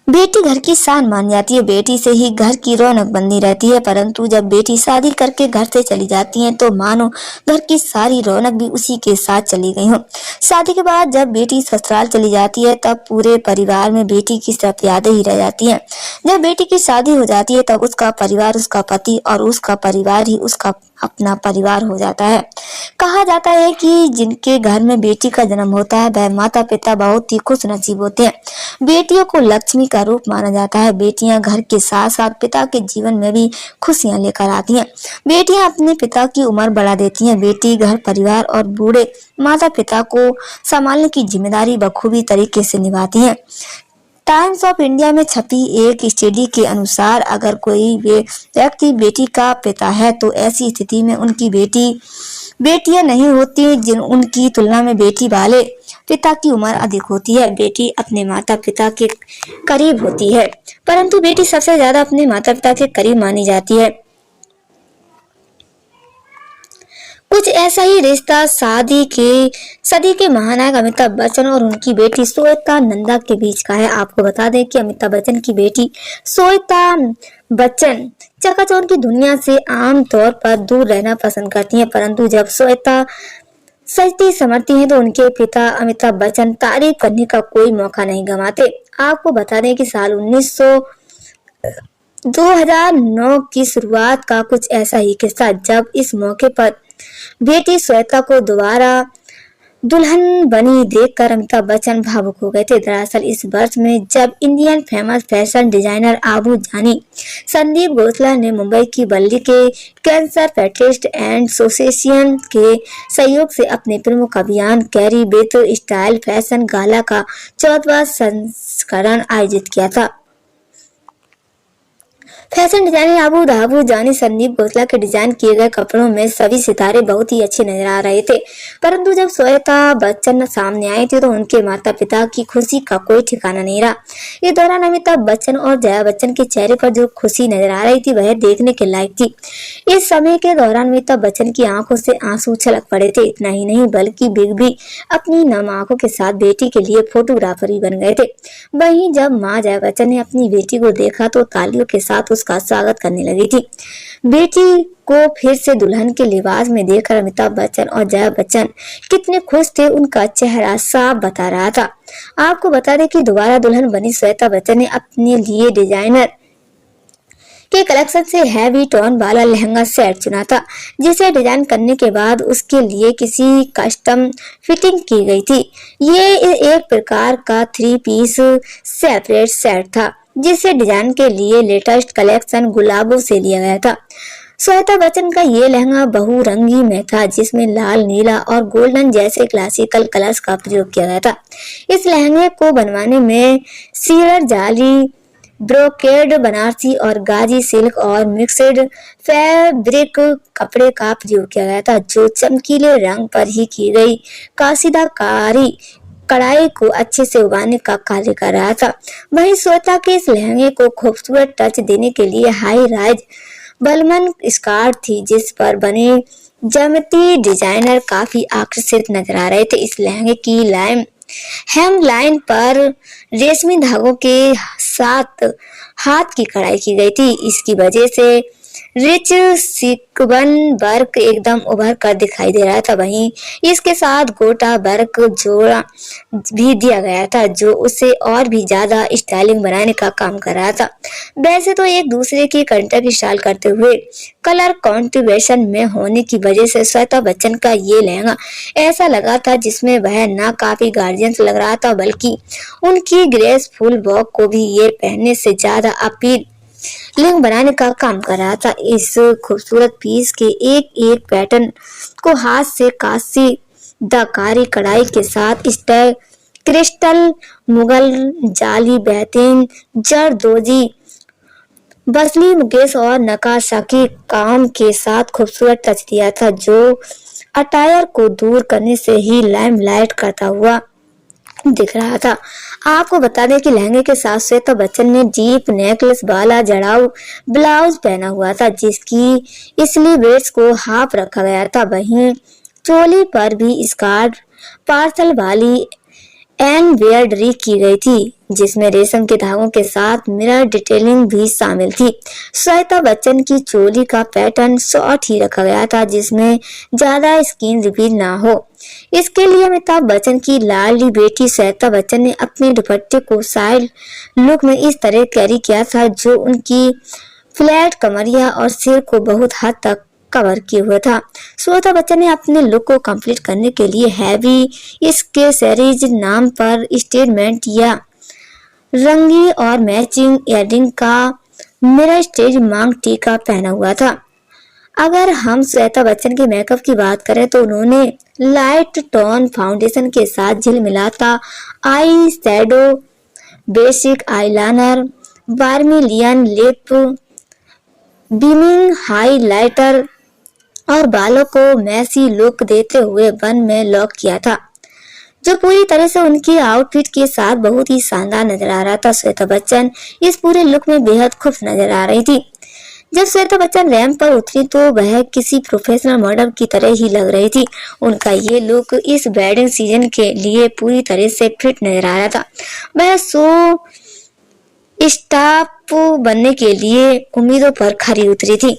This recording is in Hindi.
बेटी घर की शान मान जाती है, बेटी से ही घर की रौनक बनी रहती है। परंतु जब बेटी शादी करके घर से चली जाती है तो मानो घर की सारी रौनक भी उसी के साथ चली गई हो। शादी के बाद जब बेटी ससुराल चली जाती है तब पूरे परिवार में बेटी की सिर्फ यादें ही रह जाती हैं। जब बेटी की शादी हो जाती है तब उसका परिवार, उसका पति और उसका परिवार ही उसका अपना परिवार हो जाता है। कहा जाता है कि जिनके घर में बेटी का जन्म होता है वह माता पिता बहुत ही खुश नसीब होते हैं। बेटियों को लक्ष्मी का रूप माना जाता है। बेटियां घर के साथ साथ पिता के जीवन में भी खुशियां लेकर आती हैं। बेटियां अपने पिता की उम्र बढ़ा देती हैं। बेटी घर परिवार और बूढ़े माता पिता को संभालने की जिम्मेदारी बखूबी तरीके से निभाती हैं। टाइम्स ऑफ इंडिया में छपी एक स्टडी के अनुसार अगर कोई व्यक्ति बेटी का पिता है तो ऐसी स्थिति में उनकी बेटियां नहीं होती, जिन उनकी तुलना में बेटी वाले पिता की उम्र अधिक होती है। बेटी अपने माता पिता के करीब होती है, परंतु बेटी सबसे ज्यादा अपने माता पिता के करीब मानी जाती है। कुछ ऐसा ही रिश्ता सदी के महानायक अमिताभ बच्चन और उनकी बेटी श्वेता नंदा के बीच का है। आपको बता दें कि अमिताभ बच्चन की बेटी श्वेता बच्चन चकाचौंध की दुनिया से आम तौर पर दूर रहना पसंद करती हैं, परंतु जब श्वेता सजती संवरती हैं तो उनके पिता अमिताभ बच्चन तारीफ करने का कोई मौका नहीं गंवाते। आपको बता दें कि साल 2009 की शुरुआत का कुछ ऐसा ही किस्सा, जब इस मौके पर बेटी श्वेता को दोबारा दुल्हन बनी देखकर अमिताभ बच्चन भावुक हो गए थे। दरअसल इस वर्ष में जब Indian famous fashion designer Abu जानी संदीप घोषला ने मुंबई की बल्ली के कैंसर पेशेंट एंड एसोसिएशन के सहयोग से अपने प्रमुख अभियान कैरी विथ स्टाइल फैशन गाला का 14वां संस्करण आयोजित किया था। फैशन डिजाइनर आबू जानी संदीप घोषला के डिजाइन किए गए कपड़ों में सभी सितारे बहुत ही अच्छे नजर आ रहे थे, परंतु जब श्वेता बच्चन सामने आई थी तो उनके माता पिता की खुशी का कोई ठिकाना नहीं रहा। इस दौरान अमिताभ बच्चन और जया बच्चन के चेहरे पर जो खुशी नजर आ रही थी वह देखने के लायक थी। इस समय के दौरान अमिताभ बच्चन की आंखों से आंसू छलक पड़े थे। इतना ही नहीं बल्कि बिग भी अपनी नम आंखों के साथ बेटी के लिए फोटोग्राफर ही बन गए थे। वहीं जब माँ जया बच्चन ने अपनी बेटी को देखा तो तालियों के साथ उसका स्वागत करने लगी थी। बेटी को फिर से दुल्हन के लिबास में देखकर अमिताभ बच्चन और जया बच्चन कितने खुश थे उनका चेहरा साफ बता रहा था। आपको बता दें कि दोबारा दुल्हन बनी श्वेता बच्चन ने अपने लिए डिजाइनर के कलेक्शन से हैवी टोन वाला लहंगा सेट चुना था, जिसे डिजाइन करने के बाद उसके लिए किसी कस्टम फिटिंग की गई थी। ये एक प्रकार का 3 पीस सेपरेट सेट था, जिसे डिजाइन के लिए लेटेस्ट कलेक्शन गुलाबों से लिया गया था। श्वेता बच्चन का ये लहंगा बहुरंगी में था, जिसमें लाल, नीला और गोल्डन जैसे क्लासिकल कलर्स का प्रयोग किया गया था। इस लहंगे को बनवाने में सीडर जाली, ब्रोकेड, बनारसी और गाजी सिल्क और मिक्सड फैब्रिक कपड़े का प्रयोग किया गया था, जो चमकीले रंग पर ही की गई कासीदाकारी कढ़ाई को अच्छे से उगाने का कार्य कर रहा था। वहीं श्वेता के इस लहंगे को खूबसूरत टच देने के लिए हाई राइज बलमन स्कार्ट थी, जिस पर बने ज्यामिति डिजाइनर काफी आकर्षित नजर आ रहे थे। इस लहंगे की हेम लाइन पर रेशमी धागों के साथ हाथ की कढ़ाई की गई थी। इसकी वजह से रिच सीक्वन वर्क एकदम उभर कर दिखाई दे रहा था। वहीं इसके साथ गोटा वर्क जोड़ा भी दिया गया था, जो उसे और भी ज्यादा स्टाइलिंग बनाने का काम कर रहा था। वैसे तो एक दूसरे की कंटेंट स्टाइल करते हुए कलर कॉन्ट्रीब्यूशन में होने की वजह से श्वेता बच्चन का ये लहंगा ऐसा लगा था जिसमें वह ना काफी गार्जियस लग रहा था, बल्कि उनकी ग्रेसफुल वॉक को भी ये पहनने से ज्यादा अपील लिंग बनाने का काम कर रहा था। इस खूबसूरत पीस के एक एक पैटर्न को हाथ से कासीदाकारी कढ़ाई के साथ क्रिस्टल, मुगल जाली, बेहतरीन जरदोजी, बसली, मुकेश और नक्काशी काम के साथ खूबसूरत टच दिया था, जो अटायर को दूर करने से ही लाइमलाइट करता हुआ दिख रहा था। आपको बता दें कि लहंगे के साथ श्वेता बच्चन ने डीप नेकलेस वाला जड़ाऊ ब्लाउज पहना हुआ था, जिसकी स्लीव्स को हाफ रखा गया था। वहीं चोली पर भी स्कार्फ पार्सल वाली एम्ब्रॉयडरी की गई थी। जिसमें रेशम के धागों के साथ मिरर डिटेलिंग भी शामिल थी। श्वेता बच्चन की चोली का पैटर्न शॉर्ट ही रखा गया था, जिसमें ज्यादा स्किन रिवील ना हो। इसके लिए अमिताभ बच्चन की लाडली बेटी श्वेता बच्चन ने अपने दुपट्टे को साइड लुक में इस तरह कैरी किया था, जो उनकी फ्लैट कमरिया और सिर को बहुत हद तक कवर किए हुए था। श्वेता बच्चन ने अपने लुक को कंप्लीट करने के लिए हैवी एक्सेसरीज नाम पर स्टेटमेंट या रंगी और मैचिंग इयररिंग का मिरर स्टेज मांग टीका पहना हुआ था। अगर हम श्वेता बच्चन के मेकअप की बात करें तो उन्होंने लाइट टोन फाउंडेशन के साथ झिलमिलाता eye shadow, basic eyeliner, vermilion lip, beaming highlighter और बालों को मैसी लुक देते हुए बन में लॉक किया था, जो पूरी तरह से उनकी आउटफिट के साथ बहुत ही शानदार नजर आ रहा था। श्वेता बच्चन इस पूरे लुक में बेहद खुश नजर आ रही थी। जब श्वेता बच्चन रैंप पर उतरी तो वह किसी प्रोफेशनल मॉडल की तरह ही लग रही थी। उनका ये लुक इस वेडिंग सीजन के लिए पूरी तरह से फिट नजर आ रहा था। वह शो स्टाफ बनने के लिए उम्मीदों पर खरी उतरी थी।